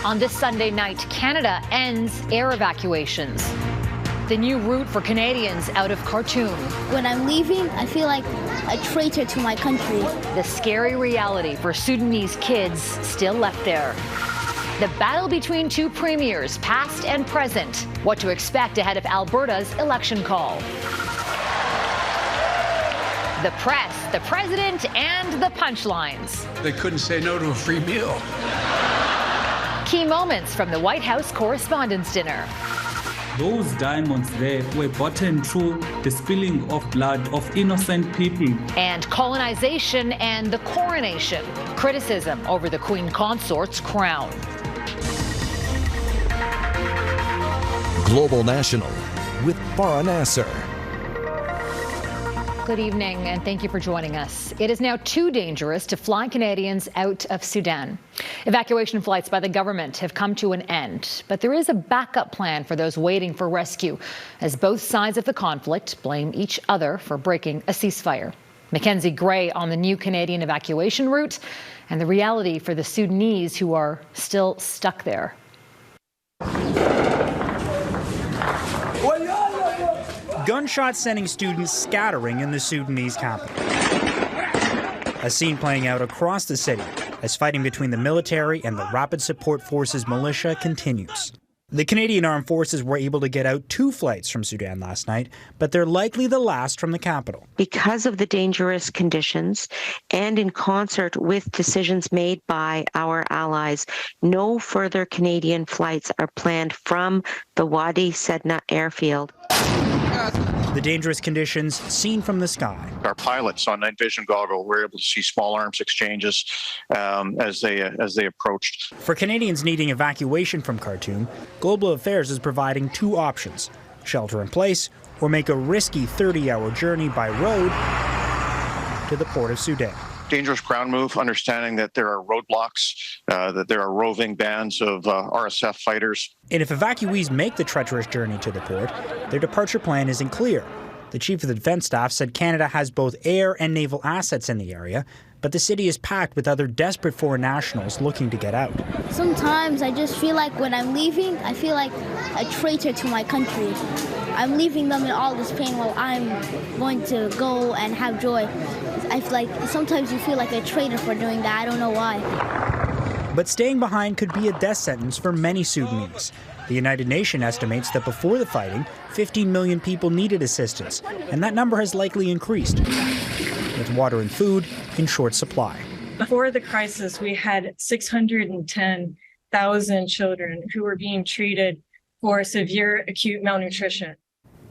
On this Sunday night, Canada ends air evacuations. The new route for Canadians out of Khartoum. When I'm leaving, I feel like a traitor to my country. The scary reality for Sudanese kids still left there. The battle between two premiers, past and present. What to expect ahead of Alberta's election call. The press, the president, and the punchlines. They couldn't say no to a free meal. Key moments from the White House Correspondents' Dinner. Those diamonds there were bought through the spilling of blood of innocent people. And colonization and the coronation. Criticism over the Queen Consort's crown. Global National with Farah Nasser. Good evening, and thank you for joining us. It is now too dangerous to fly Canadians out of Sudan. Evacuation flights by the government have come to an end, but there is a backup plan for those waiting for rescue, as both sides of the conflict blame each other for breaking a ceasefire. Mackenzie Gray on the new Canadian evacuation route and the reality for the Sudanese who are still stuck there. Gunshots sending students scattering in the Sudanese capital. A scene playing out across the city as fighting between the military and the Rapid Support Forces militia continues. The Canadian Armed Forces were able to get out 2 flights from Sudan last night, but they're likely the last from the capital. Because of the dangerous conditions and in concert with decisions made by our allies, no further Canadian flights are planned from the Wadi Sedna airfield. The dangerous conditions seen from the sky. Our pilots on night vision goggle were able to see small arms exchanges as they approached. For Canadians needing evacuation from Khartoum, Global Affairs is providing 2 options: shelter in place or make a risky 30-hour journey by road to the port of Sudan. Dangerous ground move, understanding that there are roadblocks, that there are roving bands of RSF fighters. And if evacuees make the treacherous journey to the port, their departure plan isn't clear. The chief of the defense staff said Canada has both air and naval assets in the area, but the city is packed with other desperate foreign nationals looking to get out. Sometimes I just feel like when I'm leaving, I feel like a traitor to my country. I'm leaving them in all this pain while I'm going to go and have joy. I feel like sometimes you feel like a traitor for doing that. I don't know why. But staying behind could be a death sentence for many Sudanese. The United Nations estimates that before the fighting, 15 million people needed assistance, and that number has likely increased, with water and food in short supply. Before the crisis, we had 610,000 children who were being treated for severe acute malnutrition.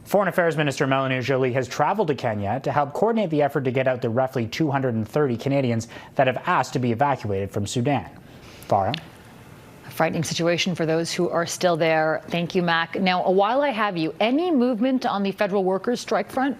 Foreign Affairs Minister Melanie Joly has traveled to Kenya to help coordinate the effort to get out the roughly 230 Canadians that have asked to be evacuated from Sudan. Farah? A frightening situation for those who are still there. Thank you, Mac. Now, while I have you, any movement on the federal workers' strike front?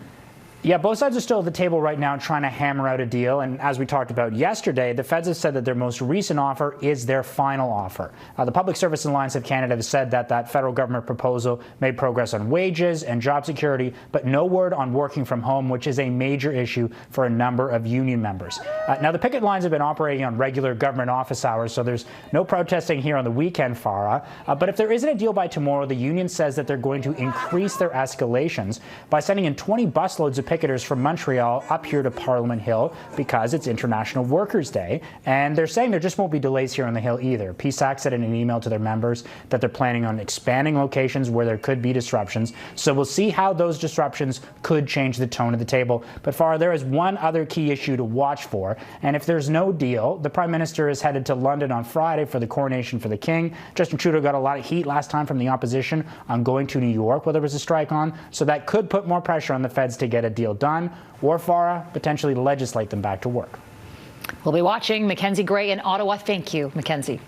Yeah, both sides are still at the table right now trying to hammer out a deal. And as we talked about yesterday, the feds have said that their most recent offer is their final offer. The Public Service Alliance of Canada has said that that federal government proposal made progress on wages and job security, but no word on working from home, which is a major issue for a number of union members. Now, the picket lines have been operating on regular government office hours, so there's no protesting here on the weekend, Farah. But if there isn't a deal by tomorrow, the union says that they're going to increase their escalations by sending in 20 busloads of picketers from Montreal up here to Parliament Hill because it's International Workers' Day. And they're saying there just won't be delays here on the Hill either. PSAC said in an email to their members that they're planning on expanding locations where there could be disruptions. So we'll see how those disruptions could change the tone of the table. But Farah, there is one other key issue to watch for. And if there's no deal, the Prime Minister is headed to London on Friday for the coronation for the King. Justin Trudeau got a lot of heat last time from the opposition on going to New York where there was a strike on. So that could put more pressure on the feds to get a deal done, or Farah, potentially legislate them back to work. We'll be watching. Mackenzie Gray in Ottawa. Thank you, Mackenzie.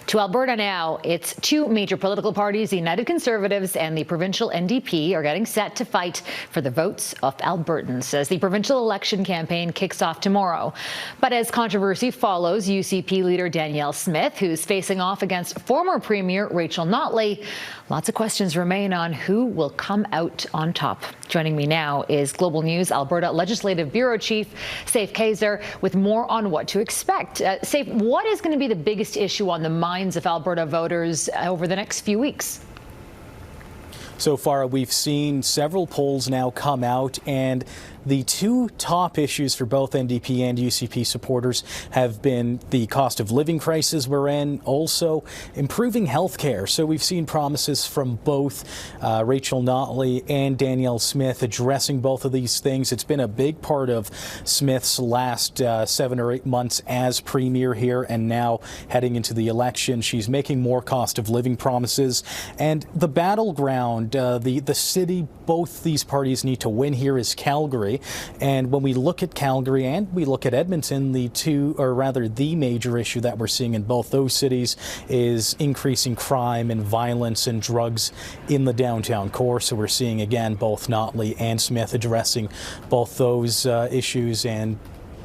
To Alberta now, it's 2 major political parties, the United Conservatives and the provincial NDP, are getting set to fight for the votes of Albertans as the provincial election campaign kicks off tomorrow. But as controversy follows, UCP leader Danielle Smith, who's facing off against former Premier Rachel Notley, lots of questions remain on who will come out on top. Joining me now is Global News Alberta Legislative Bureau Chief Saif Kaiser with more on what to expect. Saif, what is going to be the biggest issue on the minds minds of Alberta voters over the next few weeks? So far, we've seen several polls now come out, and the two top issues for both NDP and UCP supporters have been the cost of living crisis we're in, also improving health care. So we've seen promises from both Rachel Notley and Danielle Smith addressing both of these things. It's been a big part of Smith's last 7 or 8 months as premier here, and now heading into the election, she's making more cost of living promises. And the battleground, the city both these parties need to win here is Calgary. And when we look at Calgary and we look at Edmonton, the major issue that we're seeing in both those cities is increasing crime and violence and drugs in the downtown core. So we're seeing, again, both Notley and Smith addressing both those issues and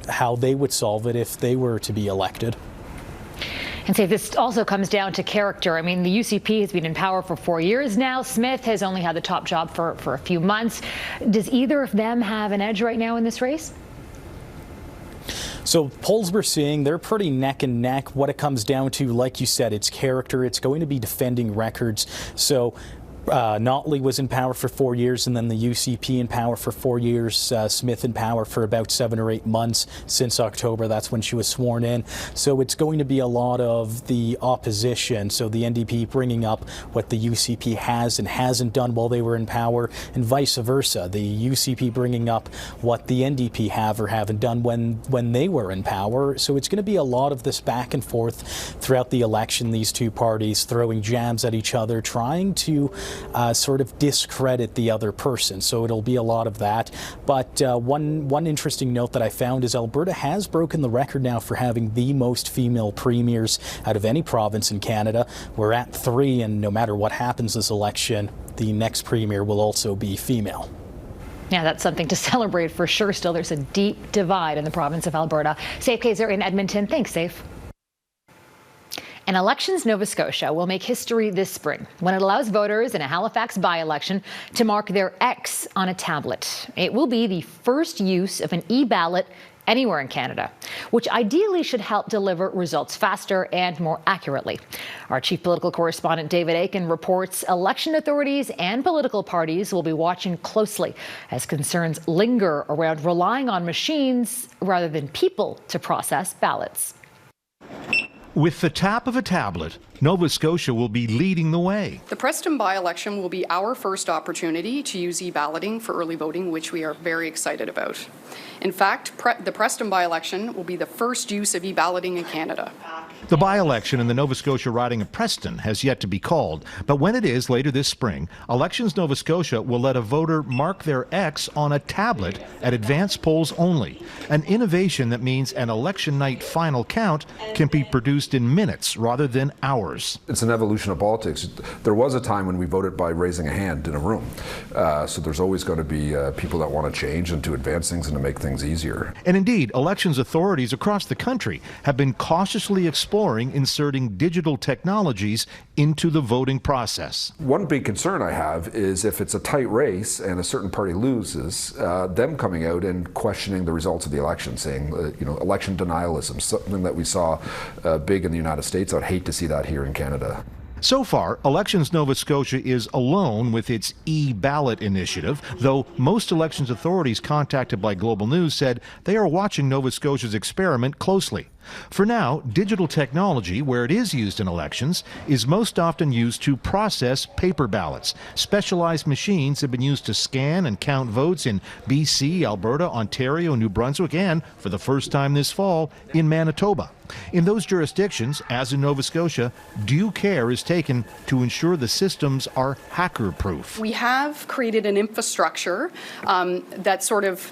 how they would solve it if they were to be elected. And say this also comes down to character. I mean, the UCP has been in power for 4 years now. Smith has only had the top job for a few months. Does either of them have an edge right now in this race? So polls we're seeing, they're pretty neck and neck. What it comes down to, like you said, it's character. It's going to be defending records. So Notley was in power for 4 years, and then the UCP in power for 4 years. Smith in power for about 7 or 8 months since October. That's when she was sworn in. So it's going to be a lot of the opposition. So the NDP bringing up what the UCP has and hasn't done while they were in power, and vice versa. The UCP bringing up what the NDP have or haven't done when they were in power. So it's going to be a lot of this back and forth throughout the election. These two parties throwing jabs at each other, trying to sort of discredit the other person. So it'll be a lot of that. But one interesting note that I found is Alberta has broken the record now for having the most female premiers out of any province in Canada. We're at 3, and no matter what happens this election, the next premier will also be female. Yeah, that's something to celebrate for sure. Still, there's a deep divide in the province of Alberta. Safe Kaiser in Edmonton. Thanks, Safe. And Elections Nova Scotia will make history this spring when it allows voters in a Halifax by-election to mark their X on a tablet. It will be the first use of an e-ballot anywhere in Canada, which ideally should help deliver results faster and more accurately. Our chief political correspondent David Akin reports election authorities and political parties will be watching closely as concerns linger around relying on machines rather than people to process ballots. With the tap of a tablet, Nova Scotia will be leading the way. The Preston by-election will be our first opportunity to use e-balloting for early voting, which we are very excited about. In fact, the Preston by-election will be the first use of e-balloting in Canada. The by-election in the Nova Scotia riding of Preston has yet to be called, but when it is later this spring, Elections Nova Scotia will let a voter mark their X on a tablet at advanced polls only, an innovation that means an election night final count can be produced in minutes rather than hours. It's an evolution of politics. There was a time when we voted by raising a hand in a room, so there's always going to be people that want to change and to advance things and to make things easier. And indeed, elections authorities across the country have been cautiously exploring inserting digital technologies into the voting process. One big concern I have is if it's a tight race and a certain party loses, them coming out and questioning the results of the election, saying, election denialism, something that we saw big in the United States. I'd hate to see that here in Canada. So far, Elections Nova Scotia is alone with its e-ballot initiative, though most elections authorities contacted by Global News said they are watching Nova Scotia's experiment closely. For now, digital technology, where it is used in elections, is most often used to process paper ballots. Specialized machines have been used to scan and count votes in BC, Alberta, Ontario, New Brunswick, and, for the first time this fall, in Manitoba. In those jurisdictions, as in Nova Scotia, due care is taken to ensure the systems are hacker-proof. We have created an infrastructure that sort of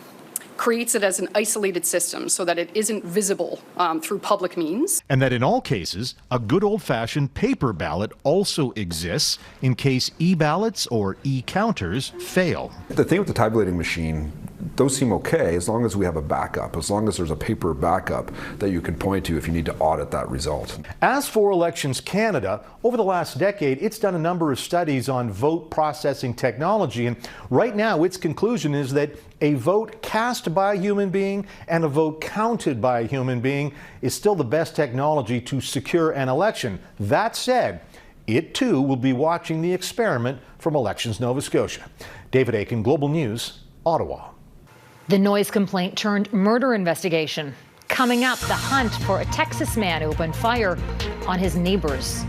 creates it as an isolated system so that it isn't visible through public means. And that in all cases, a good old-fashioned paper ballot also exists in case e-ballots or e-counters fail. The thing with the tabulating machine, those seem okay as long as we have a backup, as long as there's a paper backup that you can point to if you need to audit that result. As for Elections Canada, over the last decade, it's done a number of studies on vote processing technology, and right now its conclusion is that a vote cast by a human being and a vote counted by a human being is still the best technology to secure an election. That said, it too will be watching the experiment from Elections Nova Scotia. David Akin, Global News, Ottawa. The noise complaint turned murder investigation. Coming up, the hunt for a Texas man who opened fire on his neighbours.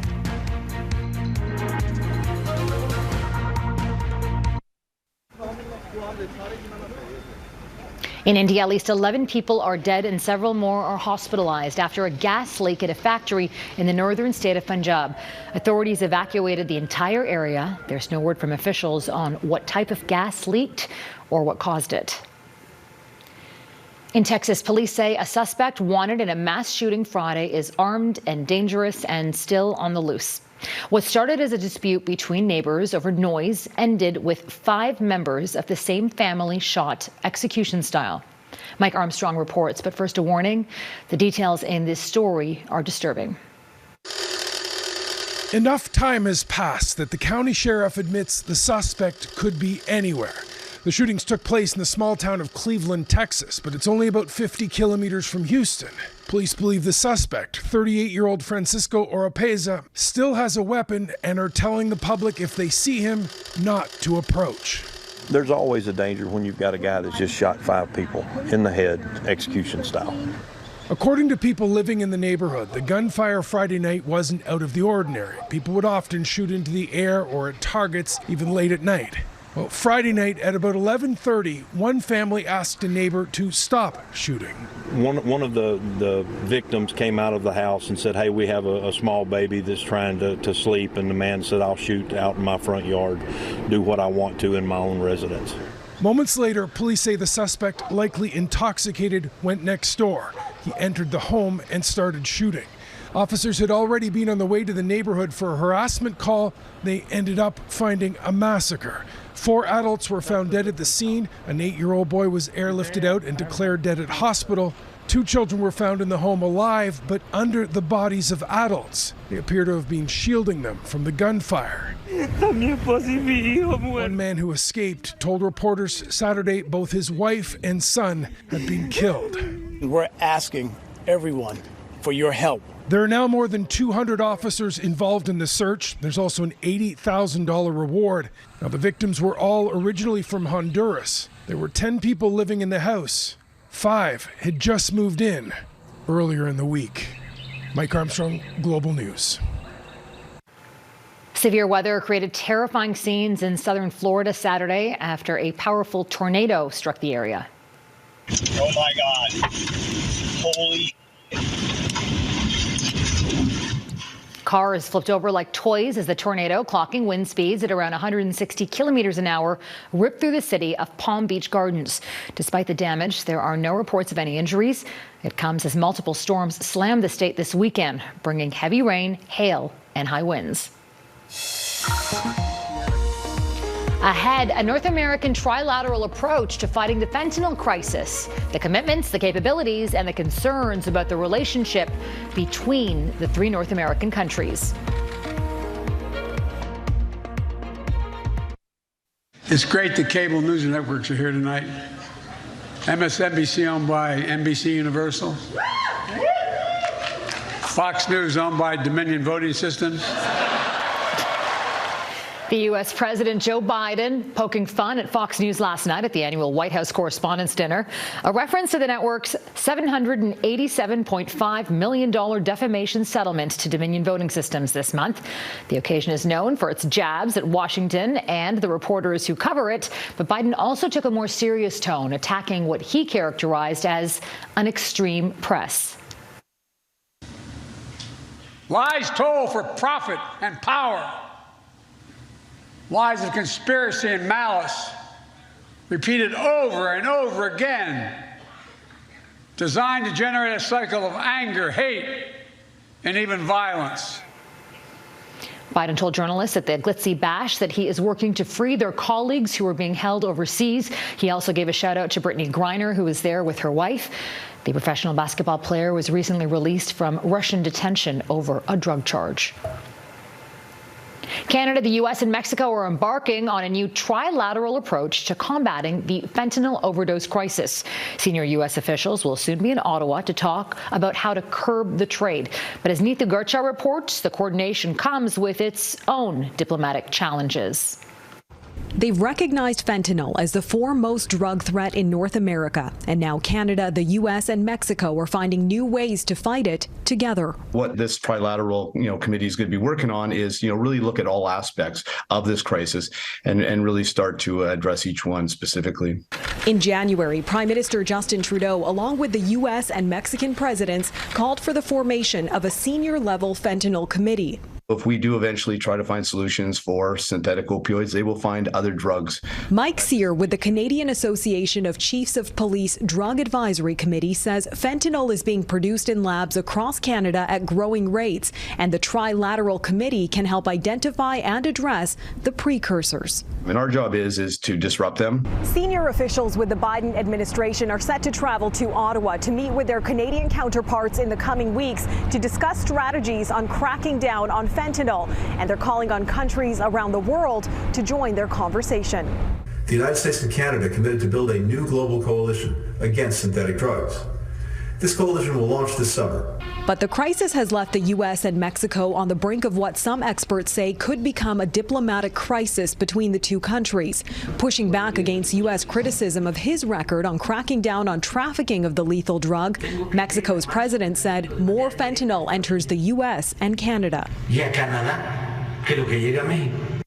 In India, at least 11 people are dead and several more are hospitalized after a gas leak at a factory in the northern state of Punjab. Authorities evacuated the entire area. There's no word from officials on what type of gas leaked or what caused it. In Texas, police say a suspect wanted in a mass shooting Friday is armed and dangerous and still on the loose. What started as a dispute between neighbors over noise ended with 5 members of the same family shot execution style. Mike Armstrong reports, but first a warning. The details in this story are disturbing. Enough time has passed that the county sheriff admits the suspect could be anywhere. The shootings took place in the small town of Cleveland, Texas, but it's only about 50 kilometers from Houston. Police believe the suspect, 38-year-old Francisco Oropesa, still has a weapon and are telling the public if they see him not to approach. There's always a danger when you've got a guy that's just shot 5 people in the head, execution style. According to people living in the neighborhood, the gunfire Friday night wasn't out of the ordinary. People would often shoot into the air or at targets, even late at night. Well, Friday night at about 11:30, one family asked a neighbor to stop shooting. One of the victims came out of the house and said, hey, we have a small baby that's trying to sleep, and the man said, I'll shoot out in my front yard, do what I want to in my own residence. Moments later, police say the suspect, likely intoxicated, went next door. He entered the home and started shooting. Officers had already been on the way to the neighborhood for a harassment call. They ended up finding a massacre. 4 adults were found dead at the scene. An 8-year-old boy was airlifted out and declared dead at hospital. 2 children were found in the home alive, but under the bodies of adults. They appear to have been shielding them from the gunfire. One man who escaped told reporters Saturday both his wife and son had been killed. We're asking everyone for your help. There are now more than 200 officers involved in the search. There's also an $80,000 reward. Now, the victims were all originally from Honduras. There were 10 people living in the house. 5 had just moved in earlier in the week. Mike Armstrong, Global News. Severe weather created terrifying scenes in southern Florida Saturday after a powerful tornado struck the area. Oh my God. Holy. Cars flipped over like toys as the tornado, clocking wind speeds at around 160 kilometers an hour, ripped through the city of Palm Beach Gardens. Despite the damage, there are no reports of any injuries. It comes as multiple storms slammed the state this weekend, bringing heavy rain, hail, and high winds. Ahead, a North American trilateral approach to fighting the fentanyl crisis, the commitments, the capabilities, and the concerns about the relationship between the 3 North American countries. It's great the cable news networks are here tonight. MSNBC owned by NBC Universal. Fox News owned by Dominion Voting Systems. The U.S. President Joe Biden poking fun at Fox News last night at the annual White House Correspondents' Dinner. A reference to the network's $787.5 million defamation settlement to Dominion Voting Systems this month. The occasion is known for its jabs at Washington and the reporters who cover it, but Biden also took a more serious tone, attacking what he characterized as an extreme press. Lies told for profit and power. Lies of conspiracy and malice, repeated over and over again, designed to generate a cycle of anger, hate, and even violence. Biden told journalists at the glitzy bash that he is working to free their colleagues who are being held overseas. He also gave a shout out to Brittany Griner, who was there with her wife. The professional basketball player was recently released from Russian detention over a drug charge. Canada, the U.S. and Mexico are embarking on a new trilateral approach to combating the fentanyl overdose crisis. Senior U.S. officials will soon be in Ottawa to talk about how to curb the trade. But as Neethu Garcha reports, the coordination comes with its own diplomatic challenges. They've recognized fentanyl as the foremost drug threat in North America, and now Canada, the U.S. and Mexico are finding new ways to fight it together. What this trilateral, committee is going to be working on is, really look at all aspects of this crisis and really start to address each one specifically. In January, Prime Minister Justin Trudeau, along with the U.S. and Mexican presidents, called for the formation of a senior-level fentanyl committee. If we do eventually try to find solutions for synthetic opioids, they will find other drugs. Mike Sear with the Canadian Association of Chiefs of Police Drug Advisory Committee says fentanyl is being produced in labs across Canada at growing rates, and the Trilateral Committee can help identify and address the precursors. And our job is to disrupt them. Senior officials with the Biden administration are set to travel to Ottawa to meet with their Canadian counterparts in the coming weeks to discuss strategies on cracking down on fentanyl, and they're calling on countries around the world to join their conversation. The United States and Canada committed to build a new global coalition against synthetic drugs. This coalition will launch this summer. But the crisis has left the U.S. and Mexico on the brink of what some experts say could become a diplomatic crisis between the two countries, pushing back against U.S. criticism of his record on cracking down on trafficking of the lethal drug. Mexico's president said more fentanyl enters the U.S. and Canada.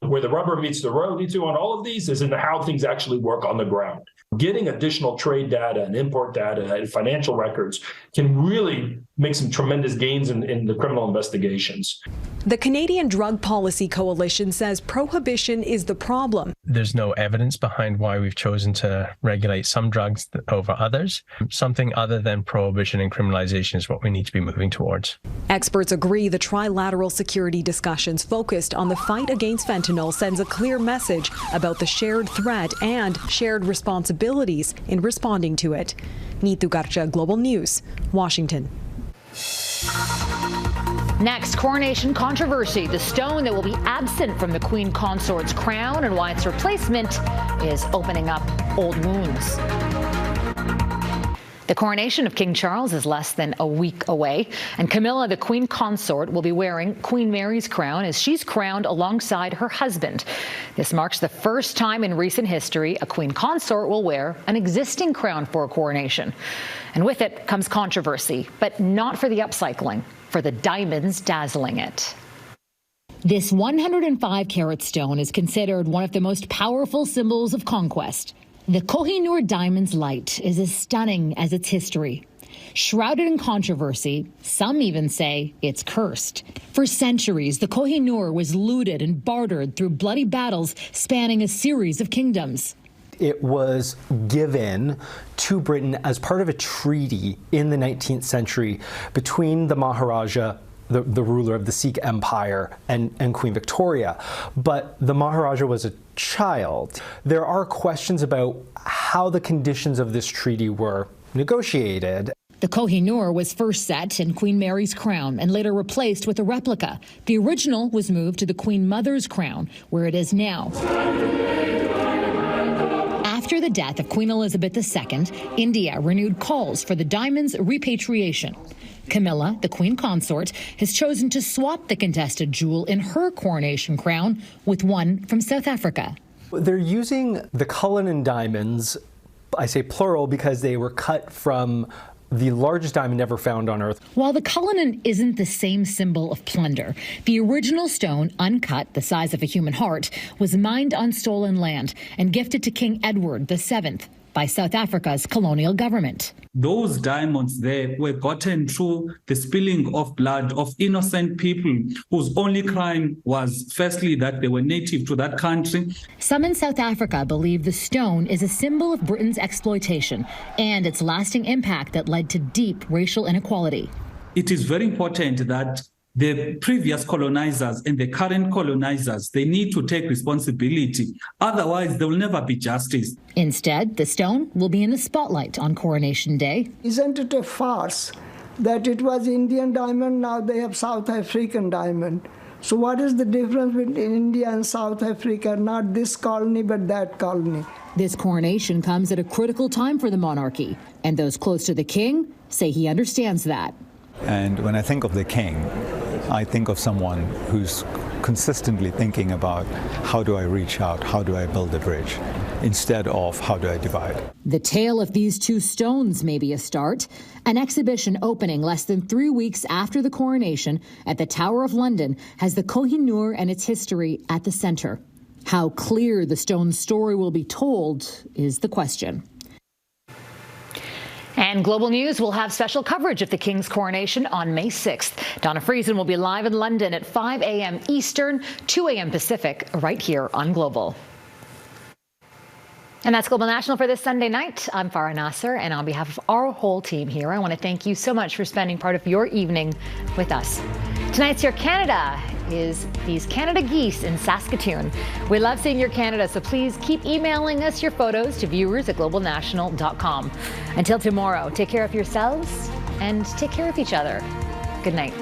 Where the rubber meets the road, on all of these is in how things actually work on the ground. Getting additional trade data and import data and financial records can really make some tremendous gains in the criminal investigations. The Canadian Drug Policy Coalition says prohibition is the problem. There's no evidence behind why we've chosen to regulate some drugs over others. Something other than prohibition and criminalization is what we need to be moving towards. Experts agree the trilateral security discussions focused on the fight against fentanyl sends a clear message about the shared threat and shared responsibilities in responding to it. Neethu Garcha, Global News, Washington. Next, coronation controversy, the stone that will be absent from the Queen Consort's crown and why its replacement is opening up old wounds. The coronation of King Charles is less than a week away, and Camilla, the Queen Consort, will be wearing Queen Mary's crown as she's crowned alongside her husband. This marks the first time in recent history a Queen Consort will wear an existing crown for a coronation. And with it comes controversy, but not for the upcycling, for the diamonds dazzling it. This 105-carat stone is considered one of the most powerful symbols of conquest. The Koh-i-Noor diamond's light is as stunning as its history. Shrouded in controversy, some even say it's cursed. For centuries, the Koh-i-Noor was looted and bartered through bloody battles spanning a series of kingdoms. It was given to Britain as part of a treaty in the 19th century between the Maharaja, the ruler of the Sikh Empire, and Queen Victoria. But the Maharaja was a child. There are questions about how the conditions of this treaty were negotiated. The Koh-i-Noor was first set in Queen Mary's crown and later replaced with a replica. The original was moved to the Queen Mother's crown, where it is now. After the death of Queen Elizabeth II, India renewed calls for the diamond's repatriation. Camilla, the Queen Consort, has chosen to swap the contested jewel in her coronation crown with one from South Africa. They're using the Cullinan diamonds, I say plural because they were cut from the largest diamond ever found on Earth. While the Cullinan isn't the same symbol of plunder, the original stone, uncut, the size of a human heart, was mined on stolen land and gifted to King Edward VII by South Africa's colonial government. Those diamonds there were gotten through the spilling of blood of innocent people whose only crime was, firstly, that they were native to that country. Some in South Africa believe the stone is a symbol of Britain's exploitation and its lasting impact that led to deep racial inequality. It is very important that the previous colonizers and the current colonizers, they need to take responsibility. Otherwise, there will never be justice. Instead, the stone will be in the spotlight on Coronation Day. Isn't it a farce that it was Indian diamond, now they have South African diamond? So what is the difference between India and South Africa? Not this colony, but that colony. This coronation comes at a critical time for the monarchy, and those close to the king say he understands that. And when I think of the king, I think of someone who's consistently thinking about how do I reach out, how do I build a bridge, instead of how do I divide. The tale of these two stones may be a start. An exhibition opening less than 3 weeks after the coronation at the Tower of London has the Koh-i-Noor and its history at the center. How clear the stone's story will be told is the question. And Global News will have special coverage of the King's coronation on May 6th. Donna Friesen will be live in London at 5 a.m. Eastern, 2 a.m. Pacific, right here on Global. And that's Global National for this Sunday night. I'm Farah Nasser, and on behalf of our whole team here, I want to thank you so much for spending part of your evening with us. Tonight's Your Canada is these Canada geese in Saskatoon. We love seeing your Canada, so please keep emailing us your photos to viewers@globalnational.com. Until tomorrow, take care of yourselves and take care of each other. Good night.